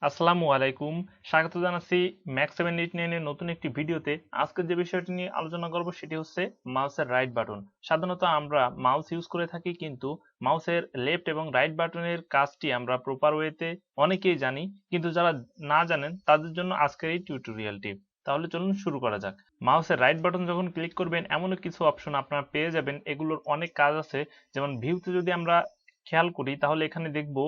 আসসালামু আলাইকুম। স্বাগত জানাচ্ছি ম্যাক্স 789 এর নতুন একটি ভিডিওতে। আজকে যে বিষয়টি নিয়ে আলোচনা করব সেটি হচ্ছে মাউসের রাইট বাটন। সাধারণত আমরা মাউস ইউজ করে থাকি, কিন্তু মাউসের লেফট এবং রাইট বাটনের কাজটি আমরা প্রপার ওয়েতে অনেকেই জানি, কিন্তু যারা না জানেন তাদের জন্য আজকের এই টিউটোরিয়ালটি। তাহলে চলুন শুরু করা যাক। মাউসের রাইট বাটন যখন ক্লিক করবেন, এমন কিছু অপশন আপনারা পেয়ে যাবেন। এগুলোর অনেক কাজ আছে। যেমন ভিউতে যদি আমরা খেয়াল করি, তাহলে এখানে দেখব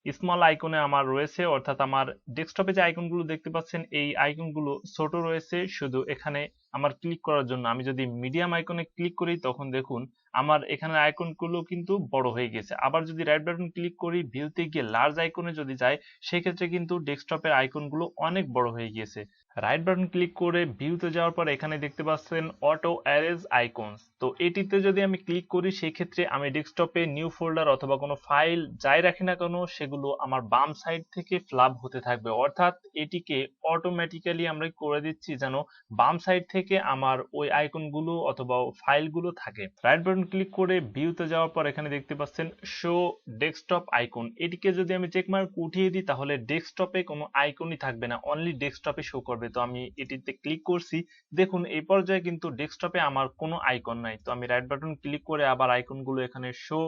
স্মল আইকনে আমার রয়েছে, অর্থাৎ আমার ডেস্কটপে যে আইকনগুলো দেখতে পাচ্ছেন এই আইকনগুলো ছোট রয়েছে শুধু এখানে আমার ক্লিক করার জন্য। আমি যদি মিডিয়াম আইকনে ক্লিক করি তখন দেখুন আমার এখানে আইকনগুলো কিন্তু বড় হয়ে গেছে। আবার যদি রাইট বাটন ক্লিক করি, ভিউতে গিয়ে লার্জ আইকনে যদি যাই, সেক্ষেত্রে কিন্তু ডেস্কটপের আইকনগুলো অনেক বড় হয়ে গিয়েছে। রাইট বাটন ক্লিক করে ভিউতে যাওয়ার পর এখানে দেখতে পাচ্ছেন অটো অ্যারেঞ্জ আইকনস। তো এটিতে যদি আমি ক্লিক করি, সেই ক্ষেত্রে আমি ডেস্কটপে নিউ ফোল্ডার অথবা কোনো ফাইল যাই রাখি না কেন, সেগুলো আমার বাম সাইড থেকে ফ্লাপ হতে থাকবে। অর্থাৎ এটিকে অটোমেটিক্যালি আমরা করে দিচ্ছি যেন বাম সাইড থেকে আমার ওই আইকনগুলো অথবা ফাইলগুলো থাকে। রাইট বাটন ক্লিক করে ভিউতে যাওয়ার পর এখানে দেখতে পাচ্ছেন শো ডেস্কটপ আইকন। এটিকে যদি আমি চেক মার্ক উঠিয়ে দিই, তাহলে ডেস্কটপে কোনো আইকনই থাকবে না, অনলি ডেস্কটপে শো করবে। তো আমি এটিতে ক্লিক করছি, দেখুন এই পর্যায়ে কিন্তু ডেস্কটপে আমার কোনো আইকন নাই। তো আমি রাইট বাটন ক্লিক করে আবার আইকনগুলো এখানে শো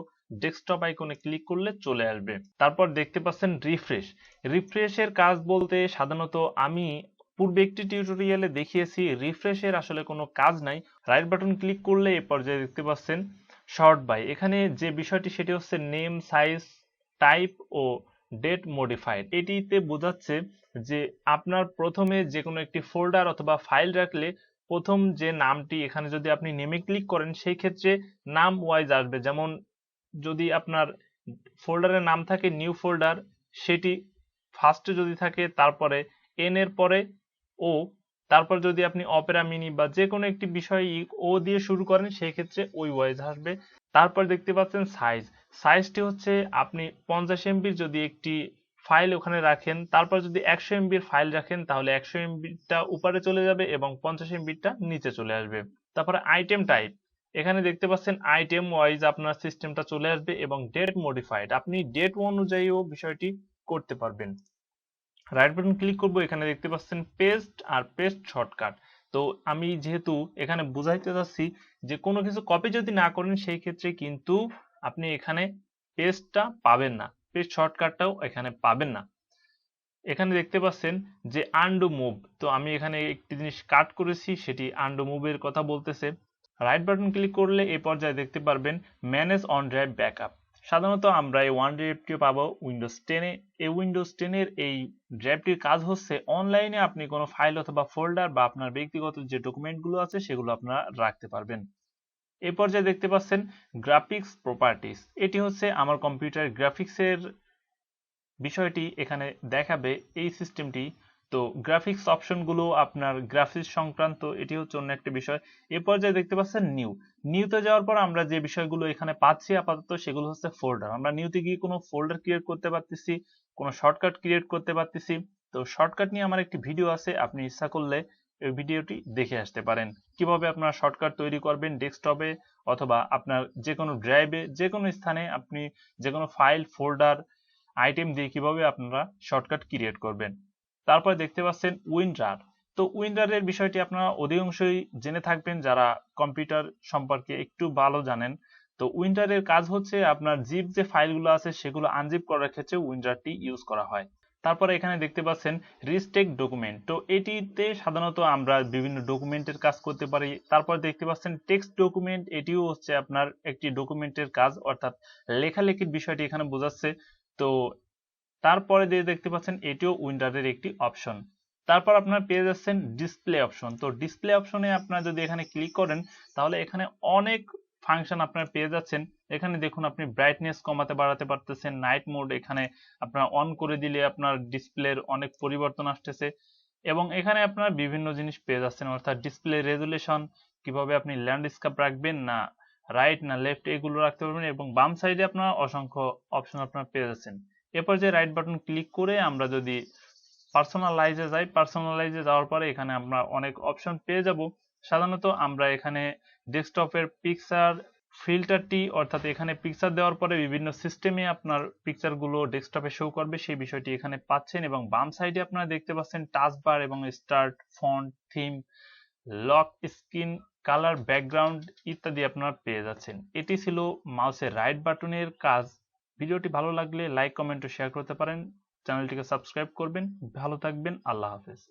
ডেস্কটপ আইকনে ক্লিক করলে চলে আসবে। তারপর দেখতে পাচ্ছেন রিফ্রেশ। রিফ্রেশের কাজ বলতে সাধারণত আমি পূর্বে একটি টিউটোরিয়ালে দেখিয়েছি, রিফ্রেশের আসলে কোনো কাজ নাই। রাইট বাটন ক্লিক করলে এই পর্যায়ে দেখতে পাচ্ছেন শর্ট বাই। এখানে যে বিষয়টি সেটি হচ্ছে নেম, সাইজ, টাইপ ও ডেট মডিফাইড। এটিতে বোঝাচ্ছে যে আপনার প্রথমে যে কোনো একটি ফোল্ডার অথবা ফাইল রাখলে প্রথম যে নামটি এখানে যদি আপনি নেমে ক্লিক করেন, সেই ক্ষেত্রে নাম ওয়াইজ আসবে। যেমন যদি আপনার ফোল্ডারের নাম থাকে নিউ ফোল্ডার, সেটি ফার্স্টে যদি থাকে, তারপরে এন এর পরে ও, তারপর যদি আপনি অপেরা মিনি বা যে কোনো একটি বিষয় ও দিয়ে শুরু করেন, সেই ক্ষেত্রে ওই ওয়াইজ আসবে। তারপর দেখতে পাচ্ছেন সাইজ। সাইজটি হচ্ছে আপনি 50 এমবির যদি একটি ফাইল ওখানে রাখেন, তারপর যদি 100 এমবির ফাইল রাখেন, তাহলে 100 এমবিটা উপরে চলে যাবে এবং 50 এমবিটা নিচে চলে আসবে। তারপরে আইটেম টাইপ, এখানে দেখতে পাচ্ছেন আইটেম ওয়াইজ আপনার সিস্টেমটা চলে আসবে এবং ডেট মডিফাইড, আপনি ডেট অনুযায়ীও বিষয়টি করতে পারবেন। রাইট বাটন ক্লিক করব, এখানে দেখতে পাচ্ছেন পেস্ট আর পেস্ট শর্টকাট। তো আমি যেহেতু এখানে বুঝাইতে যাচ্ছি যে কোনো কিছু কপি যদি না করেন, সেই ক্ষেত্রে কিন্তু আপনি এখানে পেস্টটা পাবেন না, পেস্ট শর্টকাটটাও এখানে পাবেন না। এখানে দেখতে পাচ্ছেন যে আনডু মুভ, তো আমি এখানে একটি জিনিস কাট করেছি, সেটি আনডু মুভের কথা বলতেছে। রাইট বাটন ক্লিক করলে এই পর্যায়ে দেখতে পারবেন ম্যানেজ অন ড্রাইভ ব্যাকআপ। সাধারণত আমরা এই ওয়ান ড্রাইভটি পাবো উইন্ডোজ 10 এ। এই উইন্ডোজ 10 এর এই ড্রাইভটির কাজ হচ্ছে অনলাইনে আপনি কোনো ফাইল অথবা ফোল্ডার বা আপনার ব্যক্তিগত যে ডকুমেন্টগুলো আছে সেগুলো আপনারা রাখতে পারবেন। এই পর্যায়ে দেখতে পাচ্ছেন গ্রাফিক্স প্রপার্টিস। এটি হচ্ছে আমার কম্পিউটার গ্রাফিক্সের বিষয়টি এখানে দেখাবে এই সিস্টেমটি। তো গ্রাফিক্স অপশনগুলো আপনার গ্রাফিক্স সংক্রান্ত, এটি হচ্ছে অন্য একটা বিষয়। এ পর্যায়ে দেখতে পাচ্ছেন নিউতে যাওয়ার পর আমরা যে বিষয়গুলো এখানে পাচ্ছি আপাতত, সেগুলো হচ্ছে ফোল্ডার। আমরা নিউতে গিয়ে কোনো ফোল্ডার ক্রিয়েট করতে পারতেছি, কোনো শর্টকাট ক্রিয়েট করতে পারতেছি। তো শর্টকাট নিয়ে আমার একটি ভিডিও আছে, আপনি ইচ্ছা করলে এই ভিডিওটি দেখে আসতে পারেন, কিভাবে আপনারা শর্টকাট তৈরি করবেন ডেস্কটপে অথবা আপনার যে কোনো ড্রাইভে, যে কোনো স্থানে আপনি যে কোনো ফাইল, ফোল্ডার, আইটেম দিয়ে কিভাবে আপনারা শর্টকাট ক্রিয়েট করবেন। তারপর দেখতে পাচ্ছেন উইন্ডার। তো উইন্ডারের বিষয়টি আপনারা অধিকাংশই জেনে থাকবেন যারা কম্পিউটার সম্পর্কে একটু ভালো জানেন। তো উইন্ডারের কাজ হচ্ছে আপনার জিপ যে ফাইলগুলো আছে সেগুলো আনজিপ করার ক্ষেত্রে উইন্ডারটি ইউজ করা হয়। তারপরে এখানে দেখতে পাচ্ছেন রিস্টেক ডকুমেন্ট। তো এটিতে সাধারণত আমরা বিভিন্ন ডকুমেন্টের কাজ করতে পারি। তারপর দেখতে পাচ্ছেন টেক্সট ডকুমেন্ট, এটিও হচ্ছে আপনার একটি ডকুমেন্টের কাজ, অর্থাৎ লেখালেখির বিষয়টি এখানে বোঝাচ্ছে। তো তারপরে দিয়ে দেখতে পাচ্ছেন এটিও উইন্ডারের একটি অপশন। তারপর আপনারা পেয়ে যাচ্ছেন ডিসপ্লে অপশন। তো ডিসপ্লে অপশনে আপনারা যদি এখানে ক্লিক করেন, তাহলে এখানে অনেক ফাংশন আপনারা পেয়ে যাচ্ছেন। এখানে দেখুন আপনি ব্রাইটনেস কমাতে বাড়াতে পারতেছেন, নাইট মোড এখানে আপনারা অন করে দিলে আপনার ডিসপ্লের অনেক পরিবর্তন আসতেছে, এবং এখানে আপনারা বিভিন্ন জিনিস পেয়ে যাচ্ছেন, অর্থাৎ ডিসপ্লে রেজুলেশন, কিভাবে আপনি ল্যান্ডস্কেপ রাখবেন, না রাইট না লেফট, এগুলো রাখতে পারবেন, এবং বাম সাইডে আপনারা অসংখ্য অপশন আপনারা পেয়ে যাচ্ছেন। এরপর যে রাইট বাটন ক্লিক করে আমরা যদি পার্সোনালাইজে যাই, পার্সোনালাইজে যাওয়ার পরে এখানে আমরা অনেক অপশন পেয়ে যাব। সাধারণত আমরা এখানে ডেস্কটপের পিকচার ফিল্টারটি অর্থাৎ এখানে পিকচার দেওয়ার পরে বিভিন্ন সিস্টেমে আপনার পিকচারগুলো ডেস্কটপে শো করবে সেই বিষয়টি এখানে পাচ্ছেন, এবং বাম সাইডে আপনারা দেখতে পাচ্ছেন টাচ বার এবং start, font, theme, lock screen, colour, background ইত্যাদি আপনারা পেয়ে যাচ্ছেন। এটি ছিল মাউসের রাইট বাটনের কাজ। ভিডিওটি ভালো লাগলে লাইক, কমেন্ট ও শেয়ার করতে পারেন। চ্যানেলটিকে সাবস্ক্রাইব করবেন। ভালো থাকবেন। আল্লাহ হাফেজ।